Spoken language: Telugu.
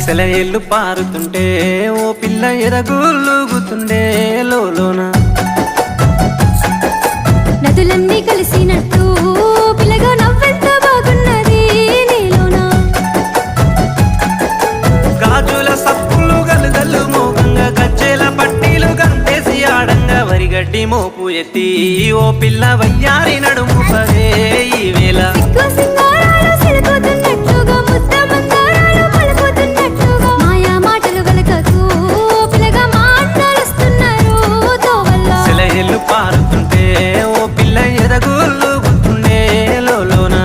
సెలయేళ్ళు పారుతుంటే ఓ పిల్ల ఎదగులుగుతుండే లోన నదులన్నీ కలిసినట్టు పిల్లగా నవ్వెంత బాగున్నది నీలోన గాజుల సప్పులు గలుగల్లు మోగంగా గజ్జెల పట్టీలు గంతేసి ఆడంగా వరిగడ్డి మోపు ఎత్తి ఓ పిల్ల వయ్యారి నడుము పదే ఈ వేళ సిగ్గు సింగారాలు సిలుకుతున్నట్లుగా ముద్ద మందారాలు పలుకుతున్నట్లుగా మాయా మాటలు వెలకకు పిల్లగా మా అన్నాలుస్తున్నారు తోవల్ల సెలయేళ్ళు పారుతుంటే ఓ పిల్ల ఎదగులుగుతుండే లోన